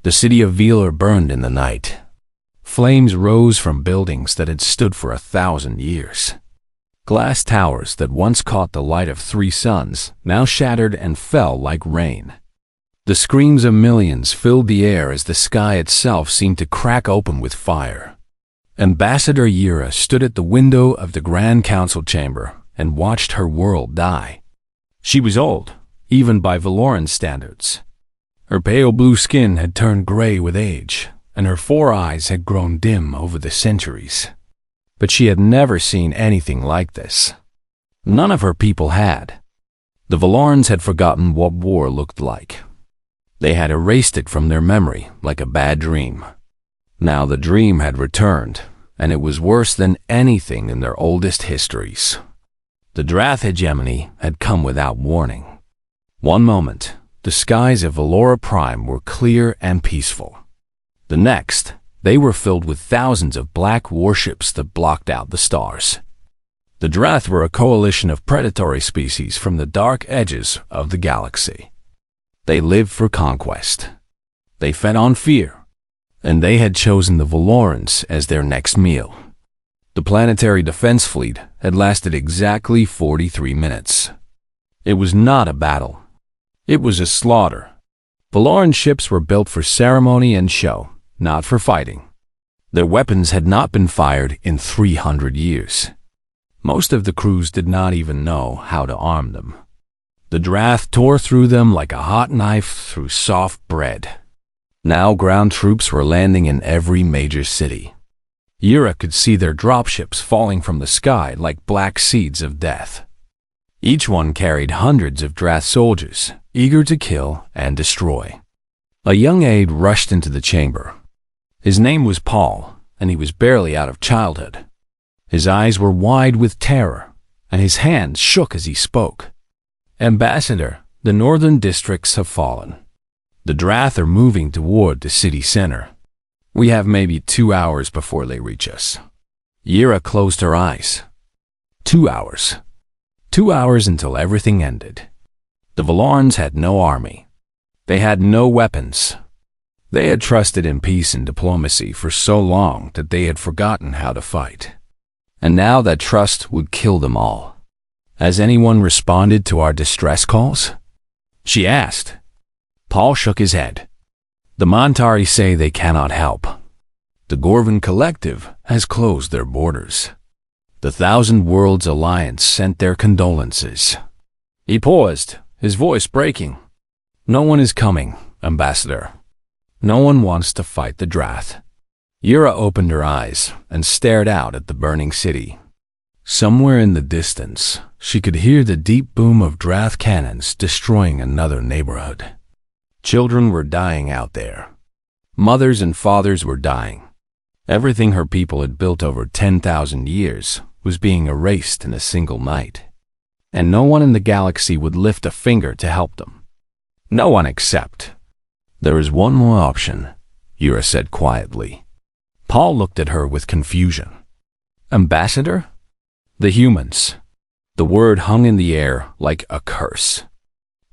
The city of Velar burned in the night. Flames rose from buildings that had stood for 1,000 years. Glass towers that once caught the light of 3 suns now shattered and fell like rain. The screams of millions filled the air as the sky itself seemed to crack open with fire. Ambassador Yira stood at the window of the Grand Council chamber and watched her world die. She was old, even by Valoran standards. Her pale blue skin had turned gray with age, and her 4 eyes had grown dim over the centuries. But she had never seen anything like this. None of her people had. The Valorans had forgotten what war looked like. They had erased it from their memory like a bad dream. Now the dream had returned, and it was worse than anything in their oldest histories. The Drath hegemony had come without warning. One moment, the skies of Valora Prime were clear and peaceful. The next, they were filled with thousands of black warships that blocked out the stars. The Drath were a coalition of predatory species from the dark edges of the galaxy. They lived for conquest. They fed on fear, and they had chosen the Valorans as their next meal. The planetary defense fleet had lasted exactly 43 minutes. It was not a battle. It was a slaughter. Valoran ships were built for ceremony and show, not for fighting. Their weapons had not been fired in 300 years. Most of the crews did not even know how to arm them. The Drath tore through them like a hot knife through soft bread. Now ground troops were landing in every major city. Yira could see their dropships falling from the sky like black seeds of death. Each one carried hundreds of Drath soldiers, eager to kill and destroy. A young aide rushed into the chamber. His name was Paul, and he was barely out of childhood. His eyes were wide with terror, and his hands shook as he spoke. Ambassador, the northern districts have fallen. The Drath are moving toward the city center. We have maybe 2 hours before they reach us. Yira closed her eyes. 2 hours. 2 hours until everything ended. The Valorans had no army. They had no weapons. They had trusted in peace and diplomacy for so long that they had forgotten how to fight. And now that trust would kill them all. Has anyone responded to our distress calls? She asked. Paul shook his head. The Montari say they cannot help. The Gorvan Collective has closed their borders. The Thousand Worlds Alliance sent their condolences. He paused, his voice breaking. No one is coming, Ambassador. No one wants to fight the Drath. Yira opened her eyes and stared out at the burning city. Somewhere in the distance, she could hear the deep boom of Drath cannons destroying another neighborhood. Children were dying out there. Mothers and fathers were dying. Everything her people had built over 10,000 years was being erased in a single night. And no one in the galaxy would lift a finger to help them. No one except. There is one more option, Yira said quietly. Paul looked at her with confusion. Ambassador? The humans. The word hung in the air like a curse.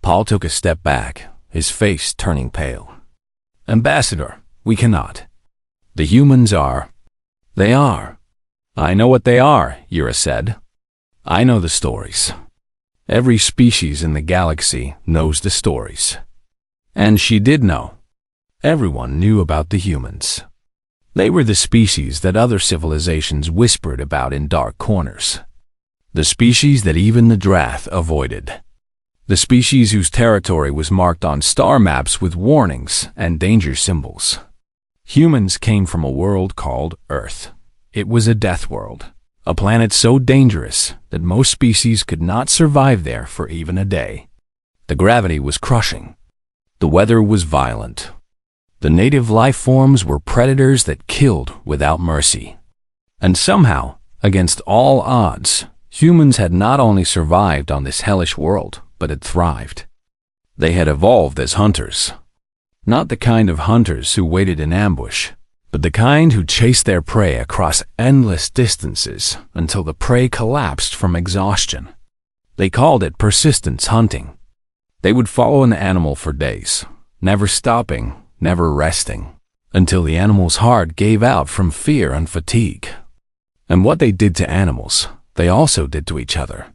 Paul took a step back, his face turning pale. Ambassador, we cannot. The humans are. They are. I know what they are, Yira said. I know the stories. Every species in the galaxy knows the stories. And she did know. Everyone knew about the humans. They were the species that other civilizations whispered about in dark corners. The species that even the Drath avoided. The species whose territory was marked on star maps with warnings and danger symbols. Humans came from a world called Earth. It was a death world, a planet so dangerous that most species could not survive there for even a day. The gravity was crushing. The weather was violent. The native life forms were predators that killed without mercy. And somehow, against all odds, humans had not only survived on this hellish world, but had thrived. They had evolved as hunters. Not the kind of hunters who waited in ambush, but the kind who chased their prey across endless distances until the prey collapsed from exhaustion. They called it persistence hunting. They would follow an animal for days, never stopping, never resting, until the animal's heart gave out from fear and fatigue. And what they did to animals, they also did to each other.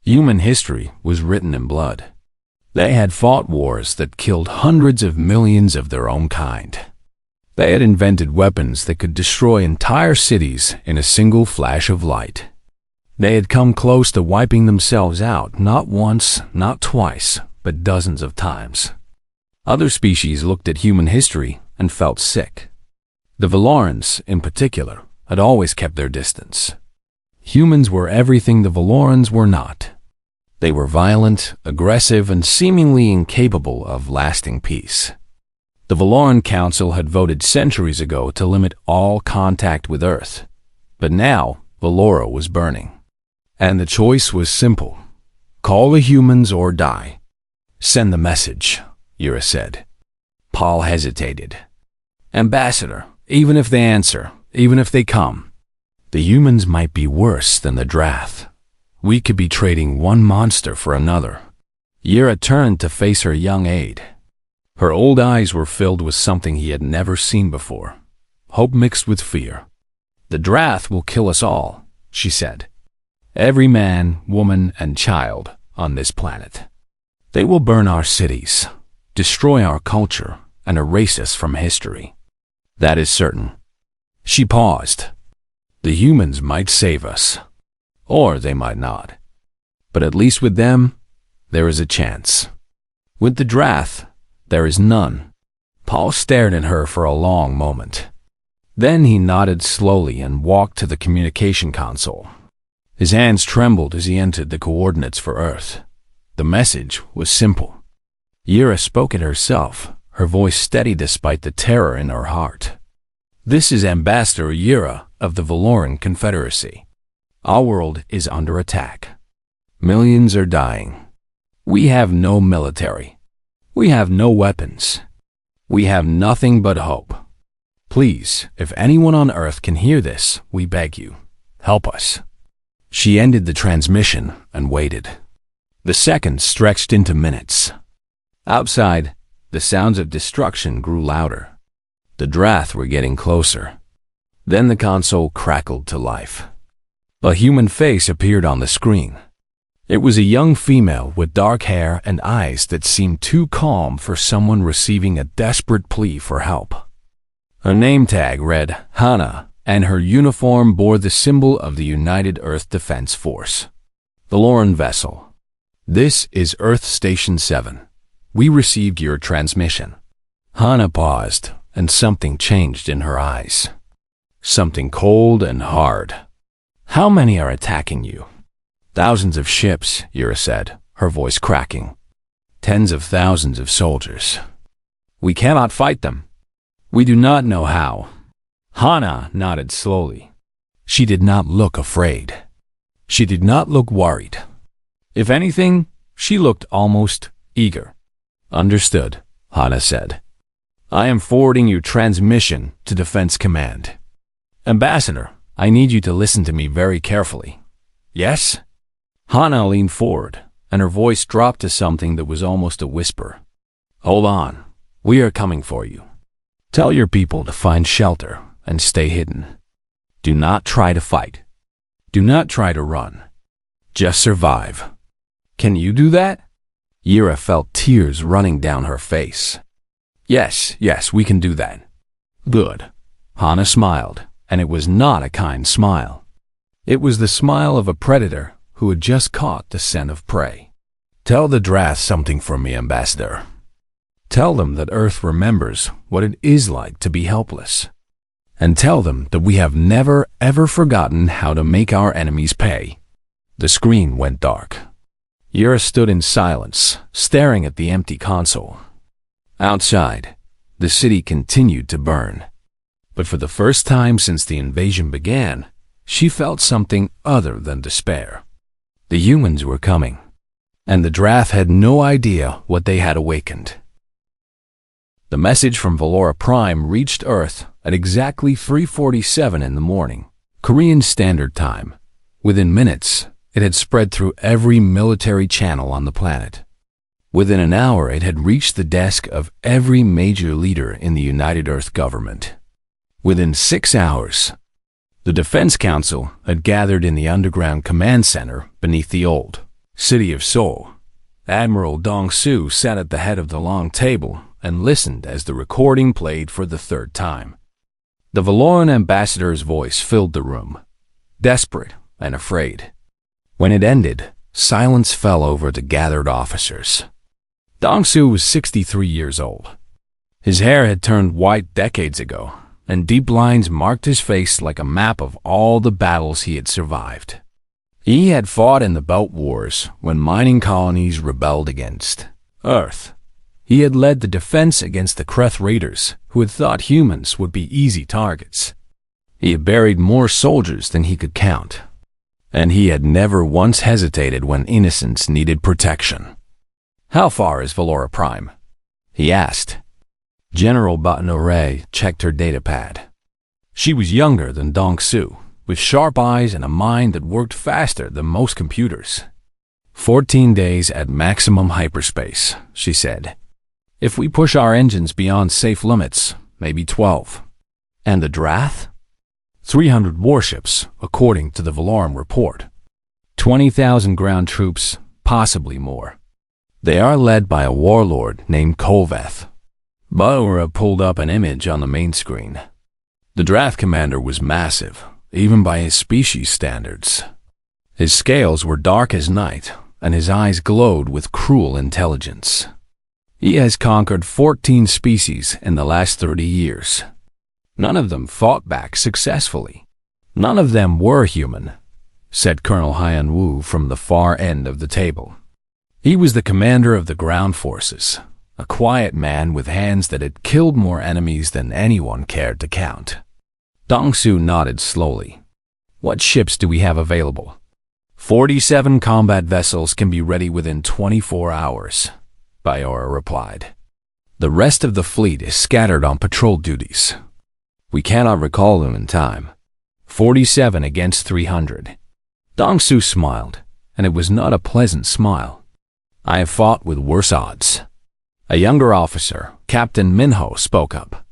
Human history was written in blood. They had fought wars that killed hundreds of millions of their own kind. They had invented weapons that could destroy entire cities in a single flash of light. They had come close to wiping themselves out, not once, not twice, but dozens of times. Other species looked at human history and felt sick. The Valorans, in particular, had always kept their distance. Humans were everything the Valorans were not. They were violent, aggressive, and seemingly incapable of lasting peace. The Valoran Council had voted centuries ago to limit all contact with Earth, but now Valora was burning. And the choice was simple. Call the humans or die. Send the message, Yura said. Paul hesitated. Ambassador, even if they answer, even if they come, the humans might be worse than the Drath. We could be trading one monster for another. Yura turned to face her young aide. Her old eyes were filled with something he had never seen before. Hope mixed with fear. The Drath will kill us all, she said. Every man, woman, and child on this planet. They will burn our cities, destroy our culture, and erase us from history. That is certain. She paused. The humans might save us, or they might not. But at least with them, there is a chance. With the Drath, there is none. Paul stared at her for a long moment. Then he nodded slowly and walked to the communication console. His hands trembled as he entered the coordinates for Earth. The message was simple. Yura spoke it herself, her voice steady despite the terror in her heart. This is Ambassador Yura of the Valoran Confederacy. Our world is under attack. Millions are dying. We have no military. We have no weapons. We have nothing but hope. Please, if anyone on Earth can hear this, we beg you, help us. She ended the transmission and waited. The seconds stretched into minutes. Outside, the sounds of destruction grew louder. The Drath were getting closer. Then the console crackled to life. A human face appeared on the screen. It was a young female with dark hair and eyes that seemed too calm for someone receiving a desperate plea for help. Her name tag read Hana, and her uniform bore the symbol of the United Earth Defense Force. Valoran vessel. This is Earth Station 7. We received your transmission. Hana paused, and something changed in her eyes. Something cold and hard. How many are attacking you? Thousands of ships, Yura said, her voice cracking. Tens of thousands of soldiers. We cannot fight them. We do not know how. Hana nodded slowly. She did not look afraid. She did not look worried. If anything, she looked almost eager. Understood, Hana said. I am forwarding your transmission to Defense Command. Ambassador, I need you to listen to me very carefully. Yes? Hana leaned forward, and her voice dropped to something that was almost a whisper. Hold on. We are coming for you. Tell your people to find shelter and stay hidden. Do not try to fight. Do not try to run. Just survive. Can you do that? Yura felt tears running down her face. Yes, we can do that. Good. Hana smiled, and it was not a kind smile. It was the smile of a predator who had just caught the scent of prey. Tell the Drath something for me, Ambassador. Tell them that Earth remembers what it is like to be helpless. And tell them that we have never, ever forgotten how to make our enemies pay. The screen went dark. Yura stood in silence, staring at the empty console. Outside, the city continued to burn. But for the first time since the invasion began, she felt something other than despair. The humans were coming, and the Drath had no idea what they had awakened. The message from Valora Prime reached Earth at exactly 3:47 in the morning, Korean Standard Time. Within minutes, it had spread through every military channel on the planet. Within an hour, it had reached the desk of every major leader in the United Earth government. Within 6 hours, the Defense Council had gathered in the underground command center beneath the old city of Seoul. Admiral Dong-Su sat at the head of the long table and listened as the recording played for the third time. The Valoran ambassador's voice filled the room, desperate and afraid. When it ended, silence fell over the gathered officers. Dong-Su was 63 years old. His hair had turned white decades ago, and deep lines marked his face like a map of all the battles he had survived. He had fought in the Belt Wars when mining colonies rebelled against Earth. He had led the defense against the Kreth raiders, who had thought humans would be easy targets. He had buried more soldiers than he could count, and he had never once hesitated when innocents needed protection. "How far is Valora Prime?" he asked. General Bathory checked her datapad. She was younger than Dong-Su, with sharp eyes and a mind that worked faster than most computers. 14 days at maximum hyperspace, she said. If we push our engines beyond safe limits, maybe 12. And the Drath? 300 warships, according to the Valoran report. 20,000 ground troops, possibly more. They are led by a warlord named Kolveth. Baura pulled up an image on the main screen. The Drath commander was massive, even by his species standards. His scales were dark as night, and his eyes glowed with cruel intelligence. He has conquered 14 species in the last 30 years. None of them fought back successfully. None of them were human, said Colonel Hyan Wu from the far end of the table. He was the commander of the ground forces, a quiet man with hands that had killed more enemies than anyone cared to count. Dong-Su nodded slowly. What ships do we have available? 47 combat vessels can be ready within 24 hours, Baora replied. The rest of the fleet is scattered on patrol duties. We cannot recall them in time. 47 against 300. Dong-Su smiled, and it was not a pleasant smile. I have fought with worse odds. A younger officer, Captain Minho, spoke up.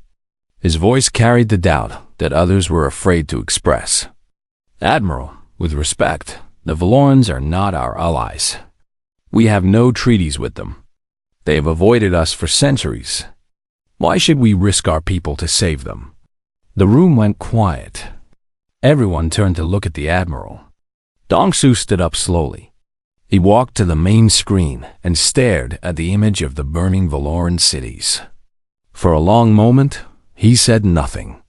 His voice carried the doubt that others were afraid to express. Admiral, with respect, the Valorans are not our allies. We have no treaties with them. They have avoided us for centuries. Why should we risk our people to save them? The room went quiet. Everyone turned to look at the Admiral. Dong-Su stood up slowly. He walked to the main screen and stared at the image of the burning Valoran cities. For a long moment, he said nothing.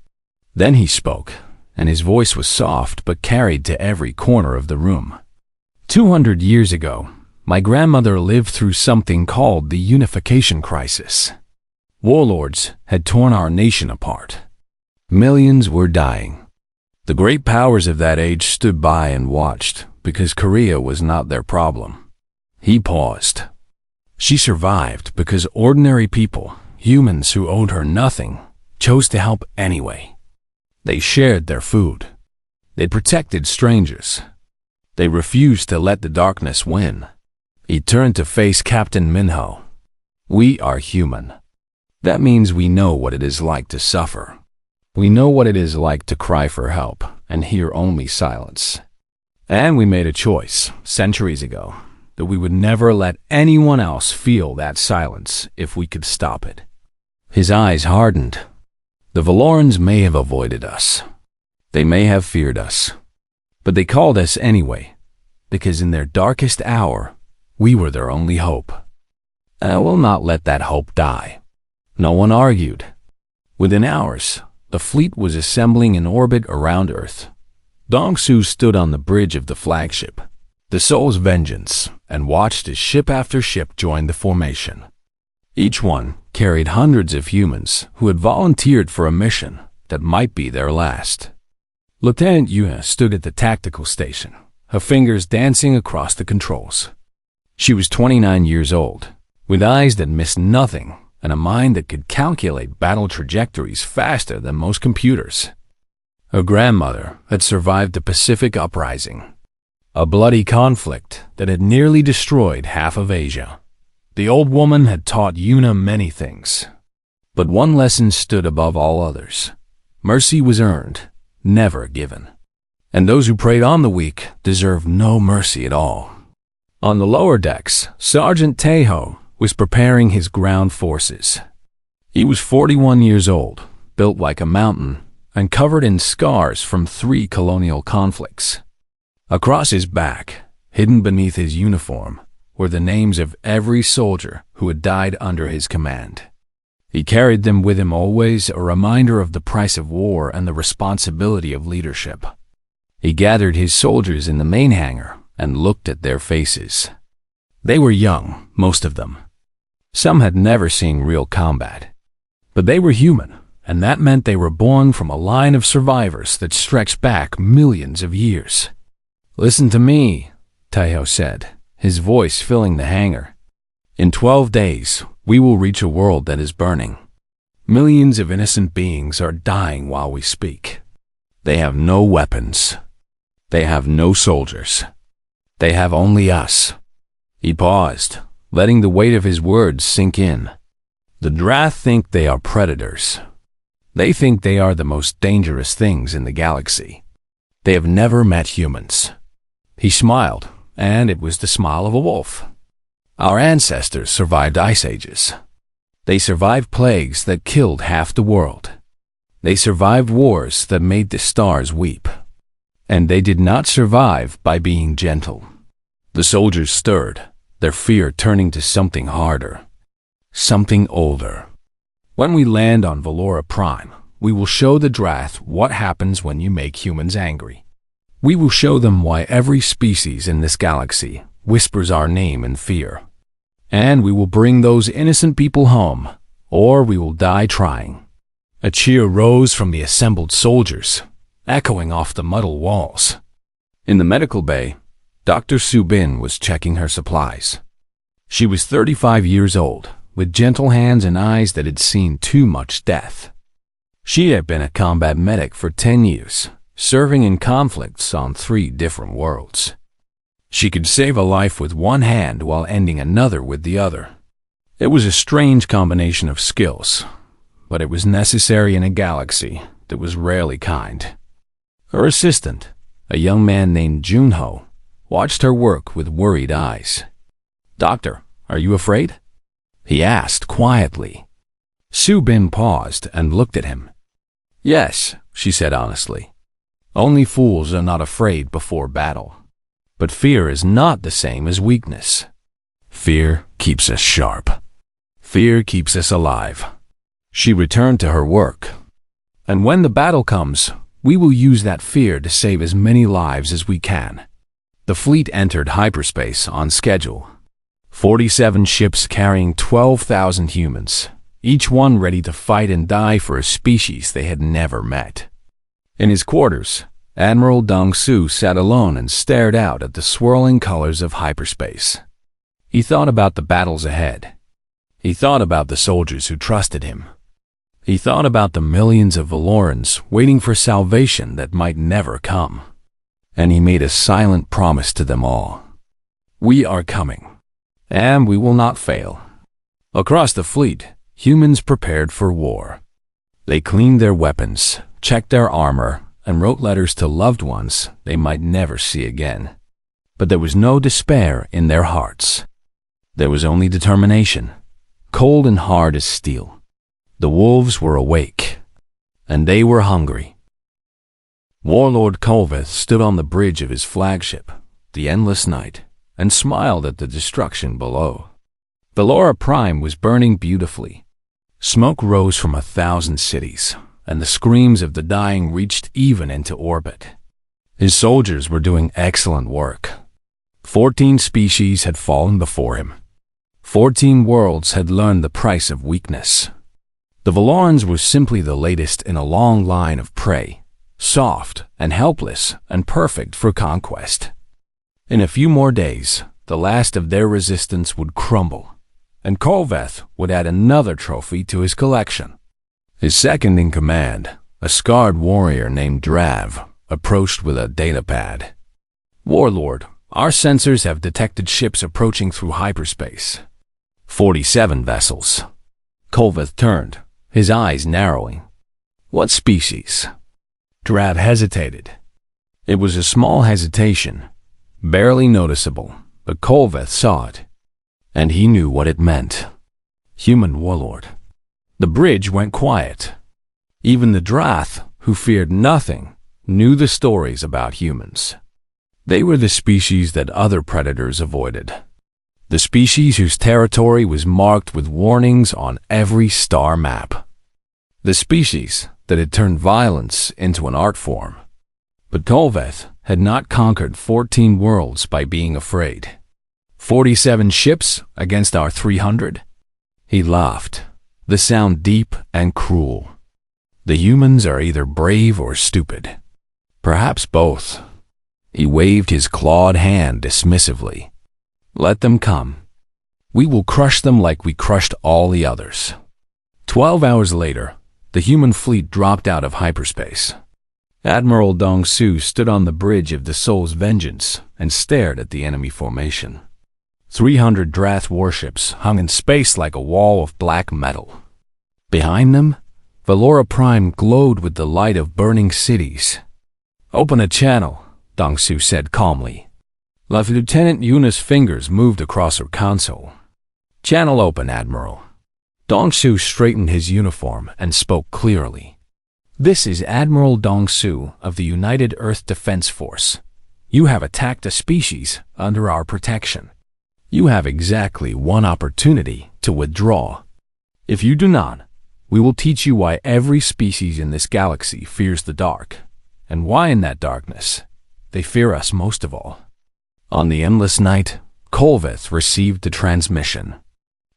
Then he spoke, and his voice was soft but carried to every corner of the room. 200 years ago, my grandmother lived through something called the Unification Crisis. Warlords had torn our nation apart. Millions were dying. The great powers of that age stood by and watched, because Korea was not their problem. He paused. She survived because ordinary people, humans who owed her nothing, chose to help anyway. They shared their food. They protected strangers. They refused to let the darkness win. He turned to face Captain Minho. We are human. That means we know what it is like to suffer. We know what it is like to cry for help and hear only silence. And we made a choice, centuries ago, that we would never let anyone else feel that silence if we could stop it. His eyes hardened. The Valorans may have avoided us. They may have feared us. But they called us anyway, because in their darkest hour, we were their only hope. I will not let that hope die. No one argued. Within hours, the fleet was assembling in orbit around Earth. Dong-Su stood on the bridge of the flagship, the Soul's Vengeance, and watched as ship after ship joined the formation. Each one carried hundreds of humans who had volunteered for a mission that might be their last. Lieutenant Yuna stood at the tactical station, her fingers dancing across the controls. She was 29 years old, with eyes that missed nothing and a mind that could calculate battle trajectories faster than most computers. Her grandmother had survived the Pacific Uprising, a bloody conflict that had nearly destroyed half of Asia. The old woman had taught Yuna many things, but one lesson stood above all others. Mercy was earned, never given. And those who preyed on the weak deserved no mercy at all. On the lower decks, Sergeant Tejo was preparing his ground forces. He was 41 years old, built like a mountain, and covered in scars from 3 colonial conflicts. Across his back, hidden beneath his uniform, were the names of every soldier who had died under his command. He carried them with him always, a reminder of the price of war and the responsibility of leadership. He gathered his soldiers in the main hangar and looked at their faces. They were young, most of them. Some had never seen real combat. But they were human, and that meant they were born from a line of survivors that stretched back millions of years. "Listen to me," Tejo said, his voice filling the hangar. "In 12 days, we will reach a world that is burning. Millions of innocent beings are dying while we speak. They have no weapons. They have no soldiers. They have only us." He paused, letting the weight of his words sink in. "The Drath think they are predators. They think they are the most dangerous things in the galaxy. They have never met humans." He smiled, and it was the smile of a wolf. "Our ancestors survived ice ages. They survived plagues that killed half the world. They survived wars that made the stars weep. And they did not survive by being gentle." The soldiers stirred, their fear turning to something harder, something older. "When we land on Valora Prime, we will show the Drath what happens when you make humans angry. We will show them why every species in this galaxy whispers our name in fear. And we will bring those innocent people home, or we will die trying." A cheer rose from the assembled soldiers, echoing off the metal walls. In the medical bay, Dr. Subin was checking her supplies. She was 35 years old, with gentle hands and eyes that had seen too much death. She had been a combat medic for 10 years, serving in conflicts on 3 different worlds. She could save a life with one hand while ending another with the other. It was a strange combination of skills, but it was necessary in a galaxy that was rarely kind. Her assistant, a young man named Junho, watched her work with worried eyes. "Doctor, are you afraid?" he asked quietly. Subin paused and looked at him. "Yes," she said honestly. "Only fools are not afraid before battle. But fear is not the same as weakness. Fear keeps us sharp. Fear keeps us alive." She returned to her work. "And when the battle comes, we will use that fear to save as many lives as we can." The fleet entered hyperspace on schedule. 47 ships carrying 12,000 humans, each one ready to fight and die for a species they had never met. In his quarters, Admiral Dong Su sat alone and stared out at the swirling colors of hyperspace. He thought about the battles ahead. He thought about the soldiers who trusted him. He thought about the millions of Valorans waiting for salvation that might never come. And he made a silent promise to them all. "We are coming, and we will not fail." Across the fleet, humans prepared for war. They cleaned their weapons, checked their armor, and wrote letters to loved ones they might never see again. But there was no despair in their hearts. There was only determination, cold and hard as steel. The wolves were awake, and they were hungry. Warlord Kolveth stood on the bridge of his flagship, the Endless Night, and smiled at the destruction below. Valora Prime was burning beautifully. Smoke rose from 1,000 cities, and the screams of the dying reached even into orbit. His soldiers were doing excellent work. 14 species had fallen before him. 14 worlds had learned the price of weakness. The Valorans were simply the latest in a long line of prey, soft and helpless and perfect for conquest. In a few more days, the last of their resistance would crumble, and Kolveth would add another trophy to his collection. His second in command, a scarred warrior named Drav, approached with a datapad. "Warlord, our sensors have detected ships approaching through hyperspace. 47 vessels. Kolveth turned, his eyes narrowing. What species? Drat hesitated. It was a small hesitation, barely noticeable, but Kolveth saw it, and he knew what it meant. Human warlord. The bridge went quiet. Even the Drath, who feared nothing, knew the stories about humans. They were the species that other predators avoided. The species whose territory was marked with warnings on every star map. The species that had turned violence into an art form. But Kolveth had not conquered 14 worlds by being afraid. 47 ships against our 300? He laughed, the sound deep and cruel. The humans are either brave or stupid. Perhaps both. He waved his clawed hand dismissively. Let them come. We will crush them like we crushed all the others. 12 hours later, the human fleet dropped out of hyperspace. Admiral Dong Su stood on the bridge of the Soul's Vengeance and stared at the enemy formation. 300 Drath warships hung in space like a wall of black metal. Behind them, Valora Prime glowed with the light of burning cities. Open a channel, Dong Su said calmly. Lieutenant Yuna's fingers moved across her console. Channel open, Admiral. Dong Su straightened his uniform and spoke clearly. This is Admiral Dong Su of the United Earth Defense Force. You have attacked a species under our protection. You have exactly one opportunity to withdraw. If you do not, we will teach you why every species in this galaxy fears the dark, and why in that darkness they fear us most of all. On the endless night, Kolveth received the transmission.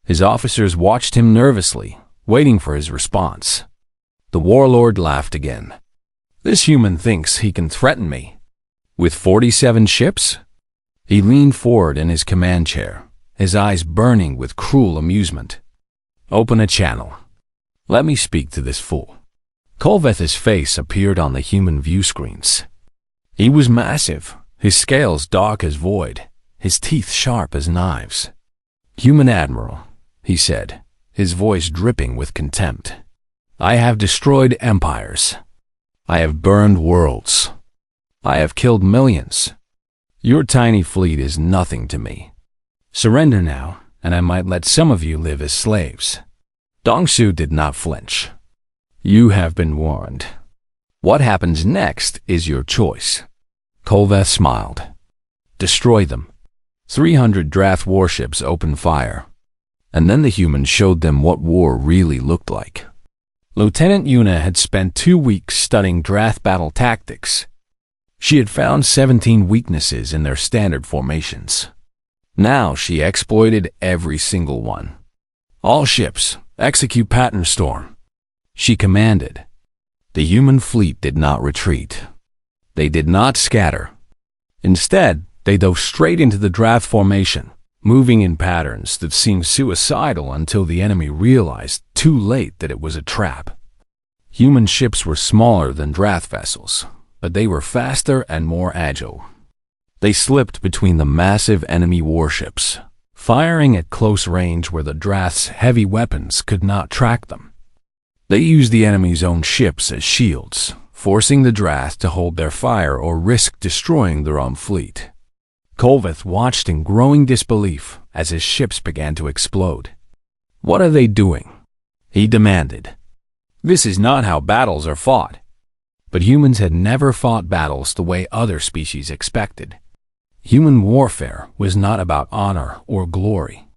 His officers watched him nervously, waiting for his response. The warlord laughed again. This human thinks he can threaten me. With 47 ships? He leaned forward in his command chair, his eyes burning with cruel amusement. Open a channel. Let me speak to this fool. Kolveth's face appeared on the human view screens. He was massive, his scales dark as void, his teeth sharp as knives. Human Admiral, he said, his voice dripping with contempt. I have destroyed empires. I have burned worlds. I have killed millions. Your tiny fleet is nothing to me. Surrender now, and I might let some of you live as slaves. Dong Su did not flinch. You have been warned. What happens next is your choice. Kolveth smiled. Destroy them. 300 Drath warships opened fire. And then the humans showed them what war really looked like. Lieutenant Yuna had spent 2 weeks studying Drath battle tactics. She had found 17 weaknesses in their standard formations. Now she exploited every single one. All ships, execute pattern storm. She commanded. The human fleet did not retreat. They did not scatter. Instead, they dove straight into the Drath formation, moving in patterns that seemed suicidal until the enemy realized too late that it was a trap. Human ships were smaller than Drath vessels, but they were faster and more agile. They slipped between the massive enemy warships, firing at close range where the Drath's heavy weapons could not track them. They used the enemy's own ships as shields, forcing the Drath to hold their fire or risk destroying their own fleet. Kolveth watched in growing disbelief as his ships began to explode. What are they doing? He demanded. This is not how battles are fought. But humans had never fought battles the way other species expected. Human warfare was not about honor or glory.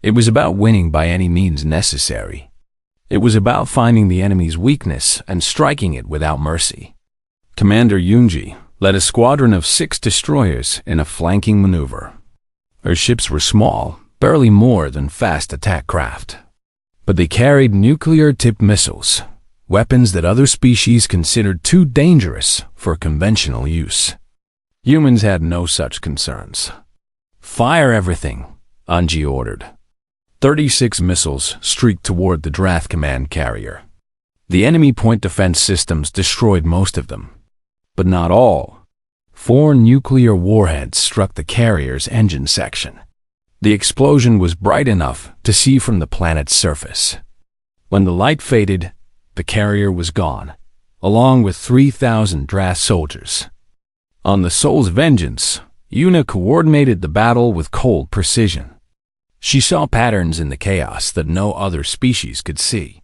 It was about winning by any means necessary. It was about finding the enemy's weakness and striking it without mercy. Commander Yunji led a squadron of 6 destroyers in a flanking maneuver. Her ships were small, barely more than fast attack craft. But they carried nuclear-tipped missiles, weapons that other species considered too dangerous for conventional use. Humans had no such concerns. Fire everything, Anji ordered. 36 missiles streaked toward the Drath command carrier. The enemy point defense systems destroyed most of them, but not all. 4 nuclear warheads struck the carrier's engine section. The explosion was bright enough to see from the planet's surface. When the light faded, the carrier was gone, along with 3,000 Drath soldiers. On the Soul's vengeance, Yuna coordinated the battle with cold precision. She saw patterns in the chaos that no other species could see.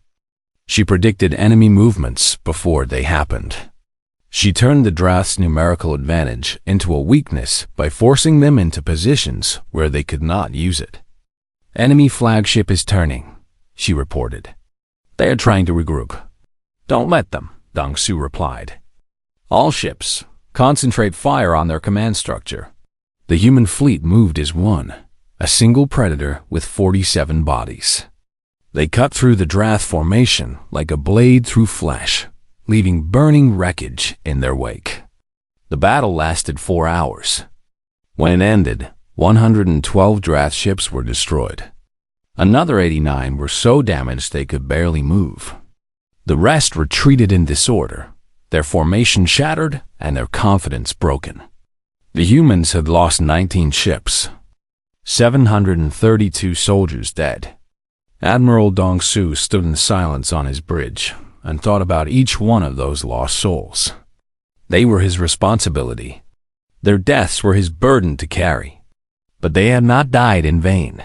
She predicted enemy movements before they happened. She turned the Drath's numerical advantage into a weakness by forcing them into positions where they could not use it. "Enemy flagship is turning," she reported. "They are trying to regroup." "Don't let them," Dong Su replied. "All ships, concentrate fire on their command structure." The human fleet moved as one, a single predator with 47 bodies. They cut through the Drath formation like a blade through flesh, leaving burning wreckage in their wake. The battle lasted 4 hours. When it ended, 112 Drath ships were destroyed. Another 89 were so damaged they could barely move. The rest retreated in disorder, their formation shattered and their confidence broken. The humans had lost 19 ships, 732 soldiers dead. Admiral Dong Su stood in silence on his bridge and thought about each one of those lost souls. They were his responsibility. Their deaths were his burden to carry. But they had not died in vain.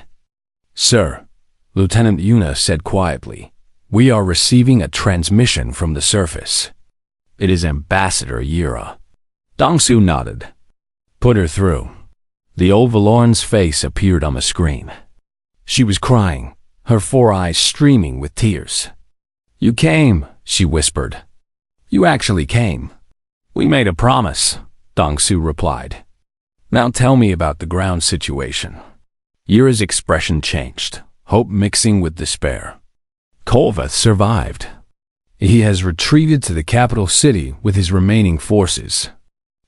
"Sir," Lieutenant Yuna said quietly, "we are receiving a transmission from the surface. It is Ambassador Yura." Dong Su nodded. "Put her through." The old Valoran's face appeared on the screen. She was crying, her 4 eyes streaming with tears. "You came," she whispered. "You actually came." "We made a promise," Dong Su replied. "Now tell me about the ground situation." Yura's expression changed, hope mixing with despair. "Kolvath survived. He has retreated to the capital city with his remaining forces.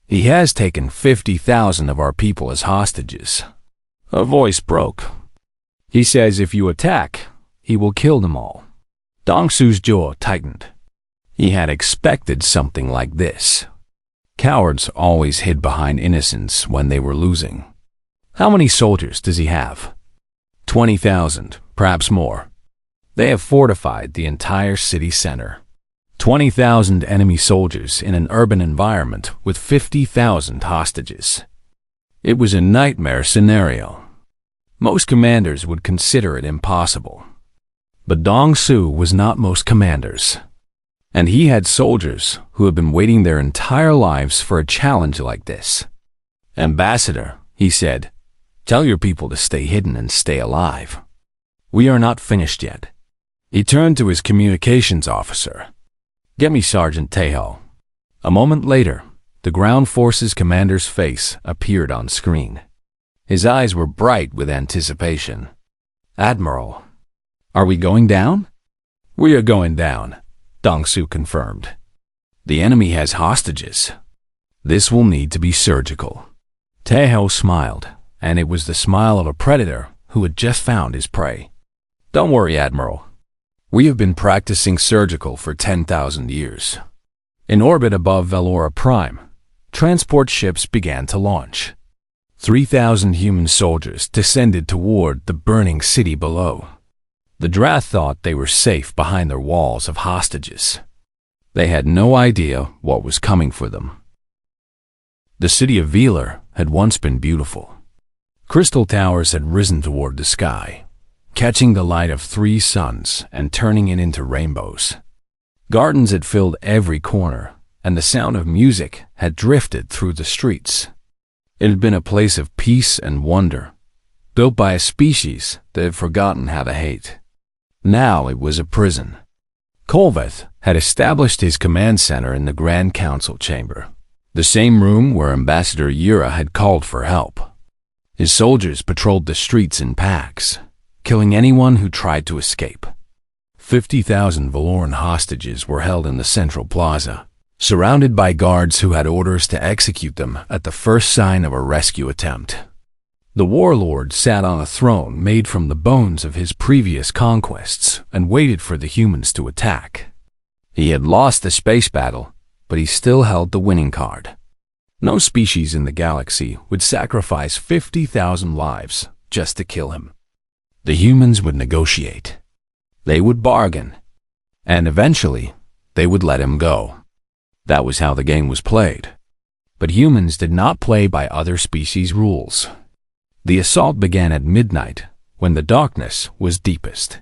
He has taken 50,000 of our people as hostages." A voice broke. "He says if you attack, he will kill them all." Dong Su's jaw tightened. He had expected something like this. Cowards always hid behind innocence when they were losing. "How many soldiers does he have?" 20,000, perhaps more. They have fortified the entire city center. 20,000 enemy soldiers in an urban environment with 50,000 hostages. It was a nightmare scenario. Most commanders would consider it impossible. But Dong Su was not most commanders. And he had soldiers who had been waiting their entire lives for a challenge like this. "Ambassador," he said, "tell your people to stay hidden and stay alive. We are not finished yet." He turned to his communications officer. "Get me Sergeant Tejo." A moment later, the ground forces commander's face appeared on screen. His eyes were bright with anticipation. "Admiral, are we going down?" "We are going down," Dong Su confirmed. "The enemy has hostages. This will need to be surgical." Tejo smiled, and it was the smile of a predator who had just found his prey. "Don't worry, Admiral. We have been practicing surgical for 10,000 years." In orbit above Velora Prime, transport ships began to launch. 3,000 human soldiers descended toward the burning city below. The Drath thought they were safe behind their walls of hostages. They had no idea what was coming for them. The city of Velar had once been beautiful. Crystal towers had risen toward the sky, catching the light of 3 suns and turning it into rainbows. Gardens had filled every corner, and the sound of music had drifted through the streets. It had been a place of peace and wonder, built by a species that had forgotten how to hate. Now it was a prison. Kolvath had established his command center in the Grand Council chamber, the same room where Ambassador Yura had called for help. His soldiers patrolled the streets in packs, killing anyone who tried to escape. 50,000 Valoran hostages were held in the central plaza, surrounded by guards who had orders to execute them at the first sign of a rescue attempt. The warlord sat on a throne made from the bones of his previous conquests and waited for the humans to attack. He had lost the space battle, but he still held the winning card. No species in the galaxy would sacrifice 50,000 lives just to kill him. The humans would negotiate. They would bargain. And eventually, they would let him go. That was how the game was played. But humans did not play by other species' rules. The assault began at midnight, when the darkness was deepest.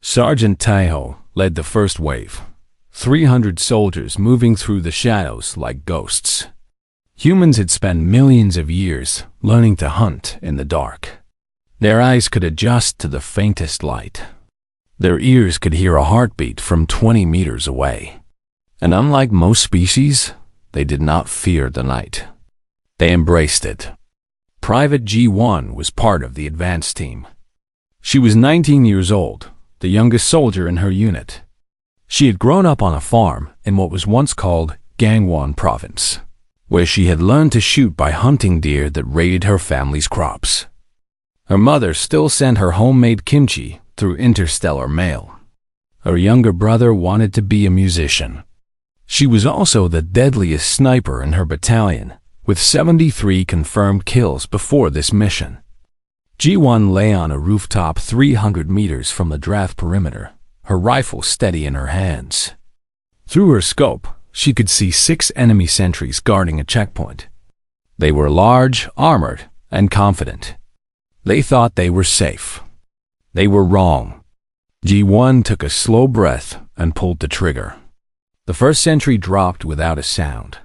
Sergeant Taiho led the first wave, 300 soldiers moving through the shadows like ghosts. Humans had spent millions of years learning to hunt in the dark. Their eyes could adjust to the faintest light. Their ears could hear a heartbeat from 20 meters away. And unlike most species, they did not fear the night. They embraced it. Private G1 was part of the advance team. She was 19 years old, the youngest soldier in her unit. She had grown up on a farm in what was once called Gangwon Province, where she had learned to shoot by hunting deer that raided her family's crops. Her mother still sent her homemade kimchi through interstellar mail. Her younger brother wanted to be a musician. She was also the deadliest sniper in her battalion, with 73 confirmed kills before this mission. G1 lay on a rooftop 300 meters from the draft perimeter, her rifle steady in her hands. Through her scope, she could see 6 enemy sentries guarding a checkpoint. They were large, armored, and confident. They thought they were safe. They were wrong. G1 took a slow breath and pulled the trigger. The first sentry dropped without a sound,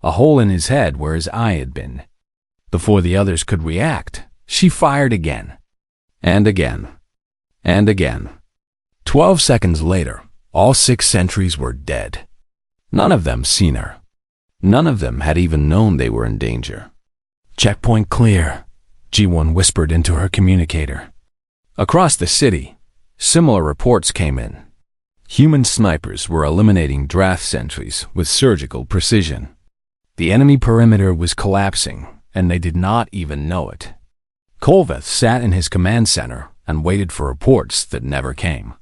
a hole in his head where his eye had been. Before the others could react, she fired again, and again, and again. 12 seconds later, all 6 sentries were dead. None of them seen her. None of them had even known they were in danger. "Checkpoint clear," G1 whispered into her communicator. Across the city, similar reports came in. Human snipers were eliminating draft sentries with surgical precision. The enemy perimeter was collapsing, and they did not even know it. Kolveth sat in his command center and waited for reports that never came.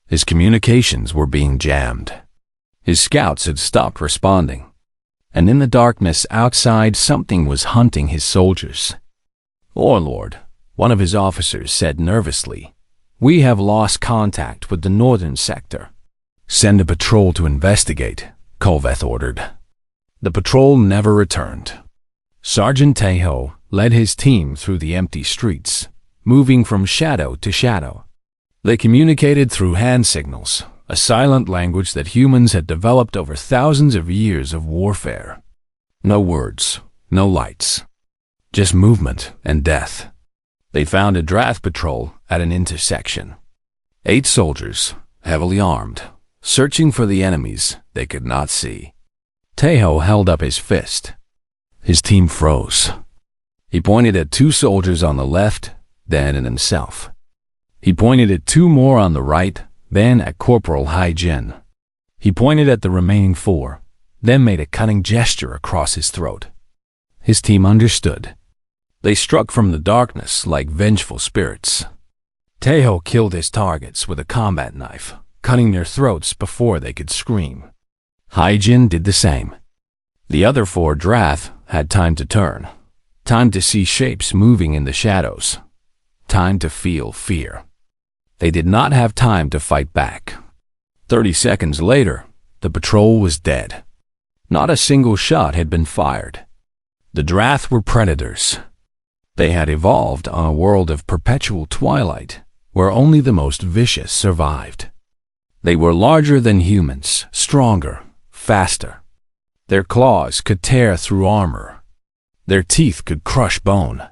His communications were being jammed. His scouts had stopped responding. And in the darkness outside, something was hunting his soldiers. "Warlord," one of his officers said nervously, "we have lost contact with the northern sector." "Send a patrol to investigate," Kolveth ordered. The patrol never returned. Sergeant Taeho led his team through the empty streets, moving from shadow to shadow. They communicated through hand signals, a silent language that humans had developed over thousands of years of warfare. No words, no lights, just movement and death. They found a draft patrol at an intersection. 8 soldiers, heavily armed, searching for the enemies they could not see. Taeho held up his fist. His team froze. He pointed at 2 soldiers on the left, then at himself. He pointed at 2 more on the right, then at Corporal Hai-Jin. He pointed at the remaining 4, then made a cunning gesture across his throat. His team understood. They struck from the darkness like vengeful spirits. Taeho killed his targets with a combat knife, cutting their throats before they could scream. Hai-Jin did the same. The other 4 Drath had time to turn, time to see shapes moving in the shadows, time to feel fear. They did not have time to fight back. 30 seconds later, the patrol was dead. Not a single shot had been fired. The Drath were predators. They had evolved on a world of perpetual twilight, where only the most vicious survived. They were larger than humans, stronger, faster. Their claws could tear through armor. Their teeth could crush bone.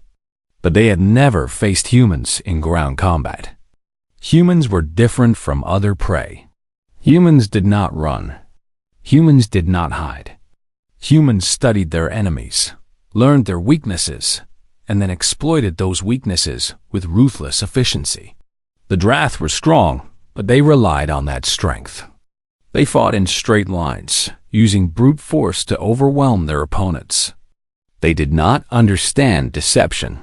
But they had never faced humans in ground combat. Humans were different from other prey. Humans did not run. Humans did not hide. Humans studied their enemies, learned their weaknesses, and then exploited those weaknesses with ruthless efficiency. The Drath were strong, but they relied on that strength. They fought in straight lines, using brute force to overwhelm their opponents. They did not understand deception.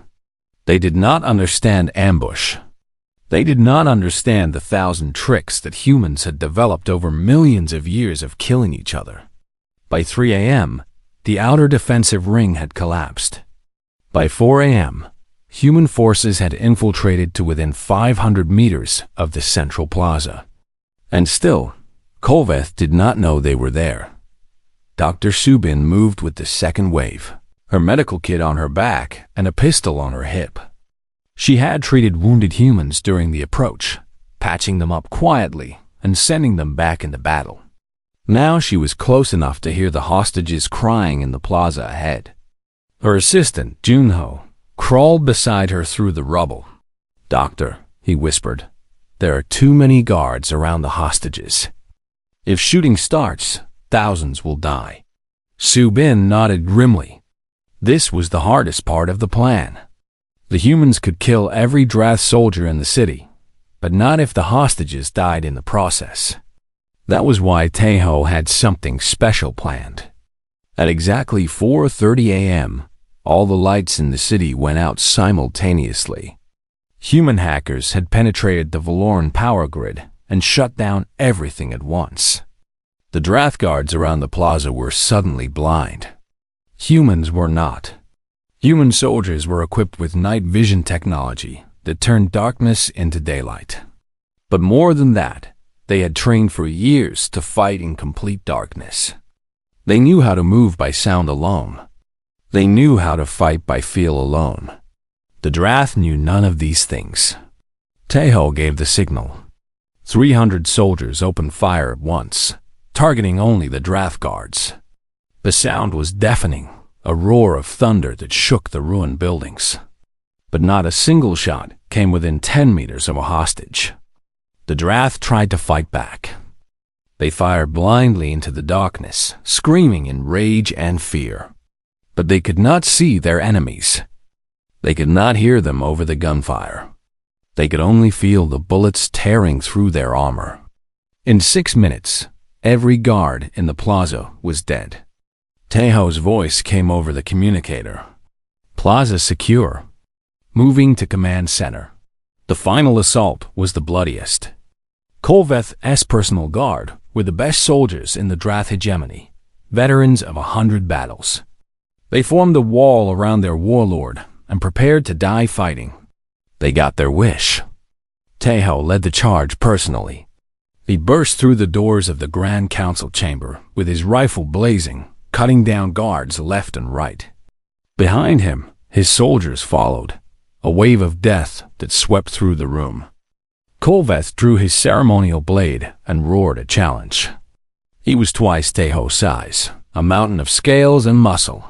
They did not understand ambush. They did not understand the 1,000 tricks that humans had developed over millions of years of killing each other. By 3 a.m., the outer defensive ring had collapsed. By 4 a.m., human forces had infiltrated to within 500 meters of the central plaza. And still, Kolveth did not know they were there. Dr. Subin moved with the second wave, her medical kit on her back and a pistol on her hip. She had treated wounded humans during the approach, patching them up quietly and sending them back into battle. Now she was close enough to hear the hostages crying in the plaza ahead. Her assistant, Junho, crawled beside her through the rubble. "Doctor," he whispered, "there are too many guards around the hostages. If shooting starts, thousands will die." Subin nodded grimly. This was the hardest part of the plan. The humans could kill every Drath soldier in the city, but not if the hostages died in the process. That was why Taeho had something special planned. At exactly 4:30 a.m., all the lights in the city went out simultaneously. Human hackers had penetrated the Valoran power grid and shut down everything at once. The Drath guards around the plaza were suddenly blind. Humans were not. Human soldiers were equipped with night vision technology that turned darkness into daylight. But more than that, they had trained for years to fight in complete darkness. They knew how to move by sound alone. They knew how to fight by feel alone. The Drath knew none of these things. Taeho gave the signal. 300 soldiers opened fire at once, targeting only the Drath guards. The sound was deafening, a roar of thunder that shook the ruined buildings. But not a single shot came within 10 meters of a hostage. The Drath tried to fight back. They fired blindly into the darkness, screaming in rage and fear. But they could not see their enemies. They could not hear them over the gunfire. They could only feel the bullets tearing through their armor. In 6 minutes, every guard in the plaza was dead. Taeho's voice came over the communicator. "Plaza secure. Moving to command center." The final assault was the bloodiest. Kolveth's personal guard were the best soldiers in the Drath hegemony, veterans of 100 battles. They formed a wall around their warlord and prepared to die fighting. They got their wish. Taeho led the charge personally. He burst through the doors of the Grand Council chamber with his rifle blazing, cutting down guards left and right. Behind him, his soldiers followed, a wave of death that swept through the room. Kolveth drew his ceremonial blade and roared a challenge. He was twice Taeho's size, a mountain of scales and muscle.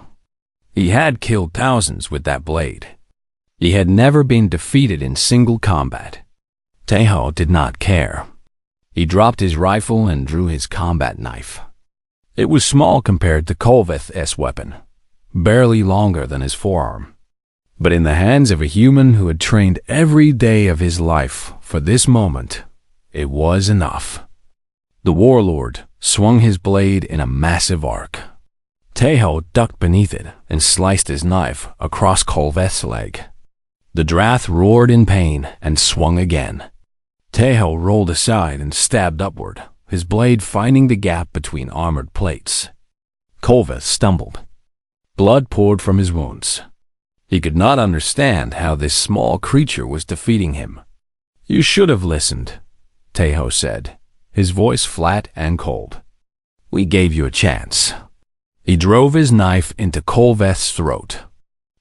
He had killed thousands with that blade. He had never been defeated in single combat. Taeho did not care. He dropped his rifle and drew his combat knife. It was small compared to Kolveth's weapon, barely longer than his forearm. But in the hands of a human who had trained every day of his life for this moment, it was enough. The warlord swung his blade in a massive arc. Taeho ducked beneath it and sliced his knife across Kolveth's leg. The Drath roared in pain and swung again. Taeho rolled aside and stabbed upward, his blade finding the gap between armored plates. Kolveth stumbled. Blood poured from his wounds. He could not understand how this small creature was defeating him. "You should have listened," Taeho said, his voice flat and cold. "We gave you a chance." He drove his knife into Kolveth's throat.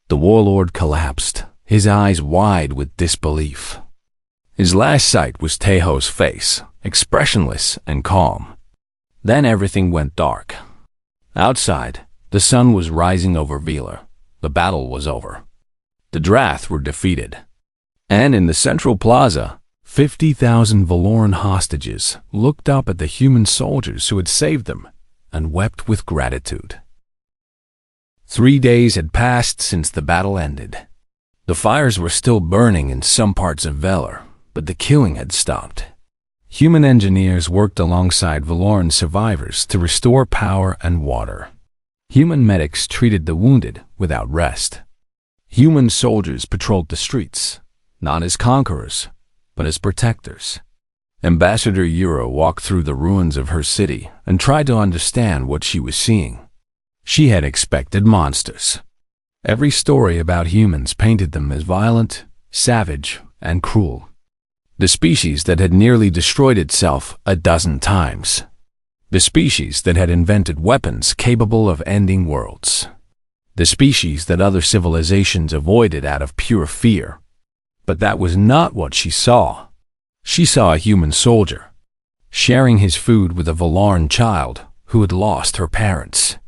The warlord collapsed, his eyes wide with disbelief. His last sight was Taeho's face, expressionless and calm. Then everything went dark. Outside, the sun was rising over Velar. The battle was over. The Drath were defeated. And in the central plaza, 50,000 Valoran hostages looked up at the human soldiers who had saved them and wept with gratitude. 3 days had passed since the battle ended. The fires were still burning in some parts of Velar, but the killing had stopped. Human engineers worked alongside Valoran survivors to restore power and water. Human medics treated the wounded without rest. Human soldiers patrolled the streets, not as conquerors, but as protectors. Ambassador Yura walked through the ruins of her city and tried to understand what she was seeing. She had expected monsters. Every story about humans painted them as violent, savage, and cruel. The species that had nearly destroyed itself a dozen times. The species that had invented weapons capable of ending worlds. The species that other civilizations avoided out of pure fear. But that was not what she saw. She saw a human soldier, sharing his food with a Valoran child who had lost her parents.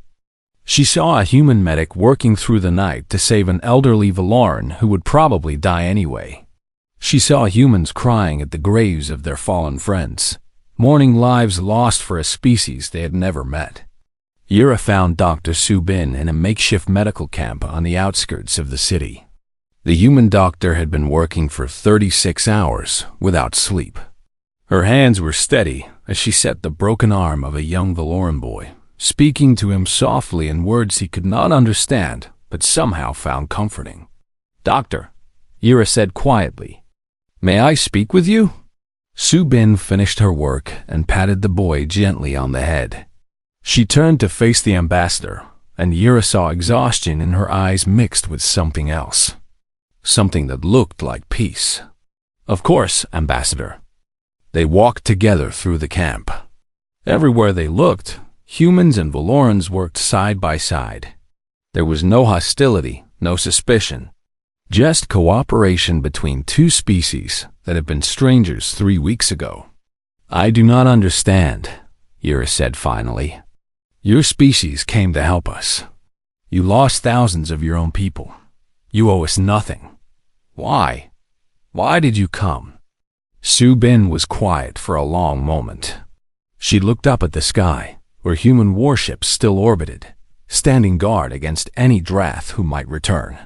She saw a human medic working through the night to save an elderly Valoran who would probably die anyway. She saw humans crying at the graves of their fallen friends, mourning lives lost for a species they had never met. Yura found Dr. Subin in a makeshift medical camp on the outskirts of the city. The human doctor had been working for 36 hours without sleep. Her hands were steady as she set the broken arm of a young Valoran boy, speaking to him softly in words he could not understand but somehow found comforting. "Doctor," Yura said quietly, "may I speak with you?" Subin finished her work and patted the boy gently on the head. She turned to face the ambassador, and Yura saw exhaustion in her eyes mixed with something else. Something that looked like peace. "Of course, Ambassador." They walked together through the camp. Everywhere they looked, humans and Valorans worked side by side. There was no hostility, no suspicion. Just cooperation between two species that had been strangers 3 weeks ago. "I do not understand," Yura said finally. "Your species came to help us. You lost thousands of your own people. You owe us nothing. Why? Why did you come?" Subin was quiet for a long moment. She looked up at the sky, where human warships still orbited, standing guard against any Drath who might return.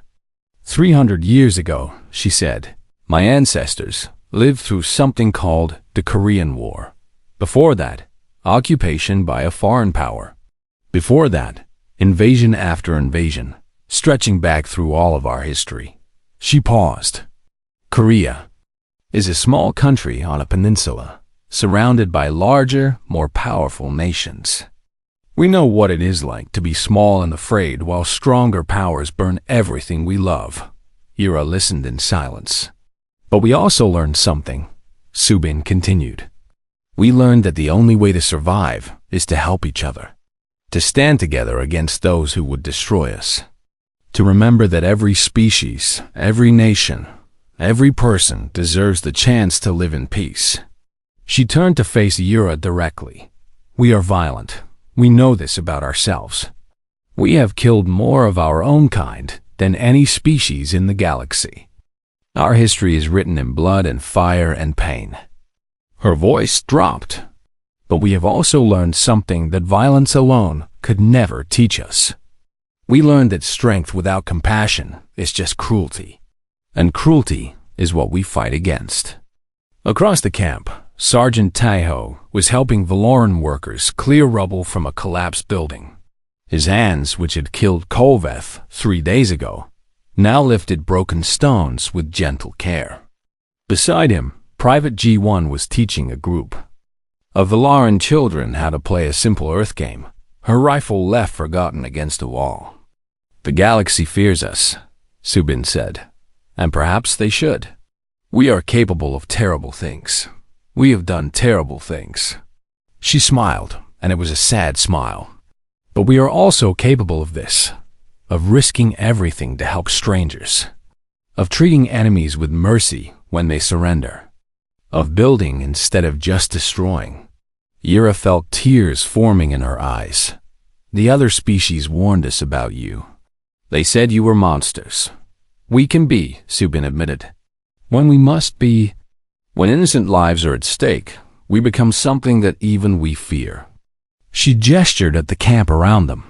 300 years ago, she said, "my ancestors lived through something called the Korean War. Before that, occupation by a foreign power. Before that, invasion after invasion, stretching back through all of our history." She paused. "Korea is a small country on a peninsula, surrounded by larger, more powerful nations. We know what it is like to be small and afraid while stronger powers burn everything we love." Yura listened in silence. "But we also learned something," Subin continued. "We learned that the only way to survive is to help each other, to stand together against those who would destroy us. To remember that every species, every nation, every person deserves the chance to live in peace." She turned to face Yura directly. "We are violent. We know this about ourselves. We have killed more of our own kind than any species in the galaxy. Our history is written in blood and fire and pain." Her voice dropped. "But we have also learned something that violence alone could never teach us. We learned that strength without compassion is just cruelty. And cruelty is what we fight against." Across the camp, Sergeant Taiho was helping Valoran workers clear rubble from a collapsed building. His hands, which had killed Kolveth 3 days ago, now lifted broken stones with gentle care. Beside him, Private G1 was teaching a group of Valoran children how to play a simple Earth game, her rifle left forgotten against a wall. "The galaxy fears us," Subin said, "and perhaps they should. We are capable of terrible things. We have done terrible things." She smiled, and it was a sad smile. "But we are also capable of this, of risking everything to help strangers, of treating enemies with mercy when they surrender, of building instead of just destroying." Yura felt tears forming in her eyes. "The other species warned us about you. They said you were monsters. We can be," Subin admitted. "When we must be. When innocent lives are at stake, we become something that even we fear." She gestured at the camp around them.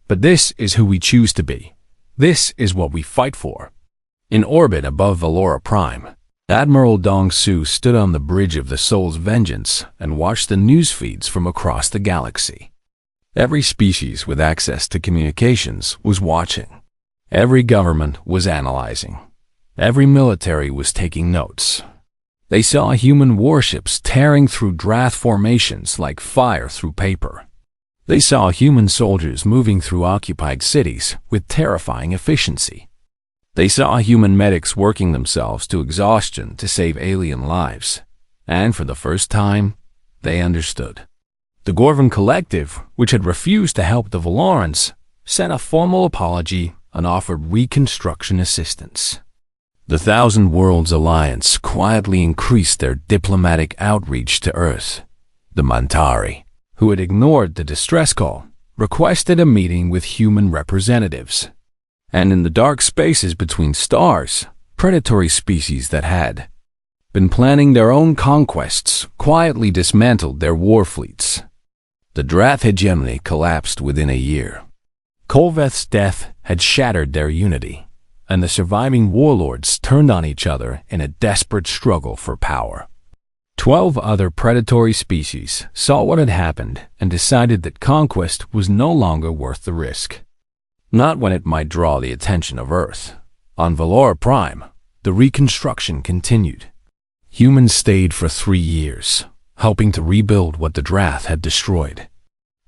"But this is who we choose to be. This is what we fight for." In orbit above Valora Prime, Admiral Dong Su stood on the bridge of the Soul's Vengeance and watched the news feeds from across the galaxy. Every species with access to communications was watching. Every government was analyzing. Every military was taking notes. They saw human warships tearing through Drath formations like fire through paper. They saw human soldiers moving through occupied cities with terrifying efficiency. They saw human medics working themselves to exhaustion to save alien lives. And for the first time, they understood. The Gorvan Collective, which had refused to help the Valorans, sent a formal apology and offered reconstruction assistance. The Thousand Worlds Alliance quietly increased their diplomatic outreach to Earth. The Mantari, who had ignored the distress call, requested a meeting with human representatives. And in the dark spaces between stars, predatory species that had been planning their own conquests quietly dismantled their war fleets. The Drath hegemony collapsed within a year. Kolveth's death had shattered their unity, and the surviving warlords turned on each other in a desperate struggle for power. 12 other predatory species saw what had happened and decided that conquest was no longer worth the risk. Not when it might draw the attention of Earth. On Valora Prime, the reconstruction continued. Humans stayed for 3 years, helping to rebuild what the Drath had destroyed.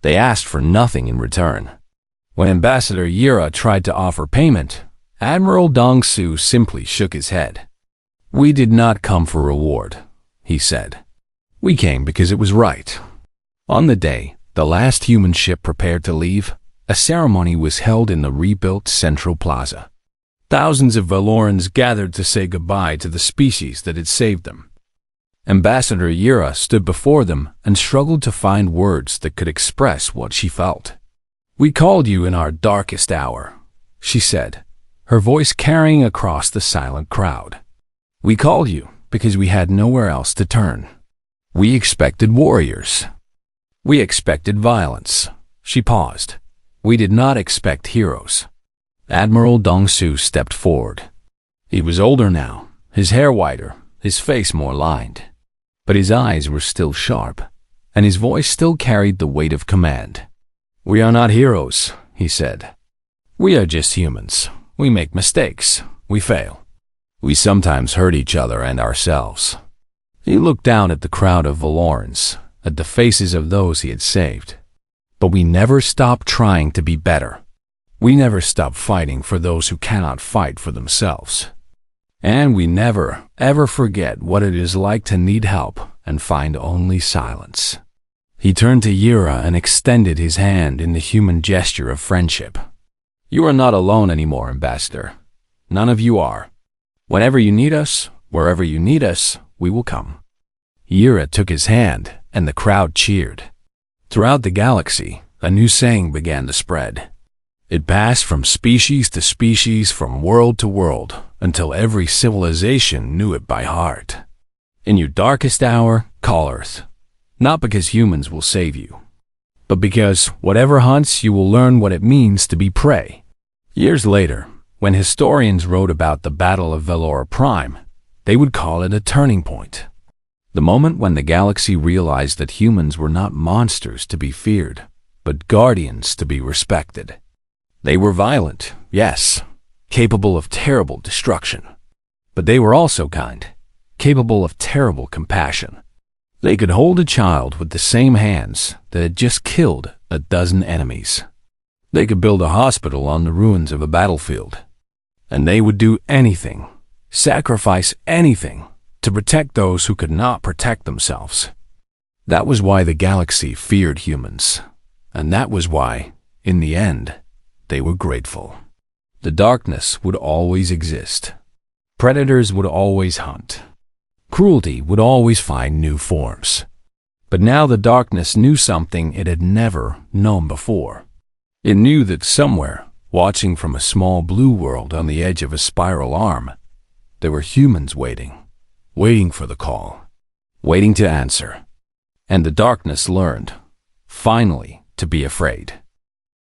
They asked for nothing in return. When Ambassador Yira tried to offer payment, Admiral Dongsu simply shook his head. "We did not come for reward," he said. "We came because it was right." On the day the last human ship prepared to leave, a ceremony was held in the rebuilt Central Plaza. Thousands of Valorans gathered to say goodbye to the species that had saved them. Ambassador Yira stood before them and struggled to find words that could express what she felt. "We called you in our darkest hour," she said, her voice carrying across the silent crowd. "We called you because we had nowhere else to turn. We expected warriors. We expected violence." She paused. "We did not expect heroes." Admiral Dongsu stepped forward. He was older now, his hair whiter, his face more lined. But his eyes were still sharp, and his voice still carried the weight of command. "We are not heroes," he said. "We are just humans. We make mistakes. We fail. We sometimes hurt each other and ourselves." He looked down at the crowd of Valorans, at the faces of those he had saved. "But we never stop trying to be better. We never stop fighting for those who cannot fight for themselves. And we never, ever forget what it is like to need help and find only silence." He turned to Yira and extended his hand in the human gesture of friendship. "You are not alone anymore, Ambassador. None of you are. Whenever you need us, wherever you need us, we will come." Yira took his hand, and the crowd cheered. Throughout the galaxy, a new saying began to spread. It passed from species to species, from world to world, until every civilization knew it by heart. "In your darkest hour, call Earth. Not because humans will save you, but because whatever hunts you will learn what it means to be prey." Years later, when historians wrote about the Battle of Valora Prime, they would call it a turning point. The moment when the galaxy realized that humans were not monsters to be feared, but guardians to be respected. They were violent, yes, capable of terrible destruction. But they were also kind, capable of terrible compassion. They could hold a child with the same hands that had just killed a dozen enemies. They could build a hospital on the ruins of a battlefield. And they would do anything, sacrifice anything, to protect those who could not protect themselves. That was why the galaxy feared humans. And that was why, in the end, they were grateful. The darkness would always exist. Predators would always hunt. Cruelty would always find new forms. But now the darkness knew something it had never known before. It knew that somewhere, watching from a small blue world on the edge of a spiral arm, there were humans waiting for the call, waiting to answer. And the darkness learned, finally, to be afraid.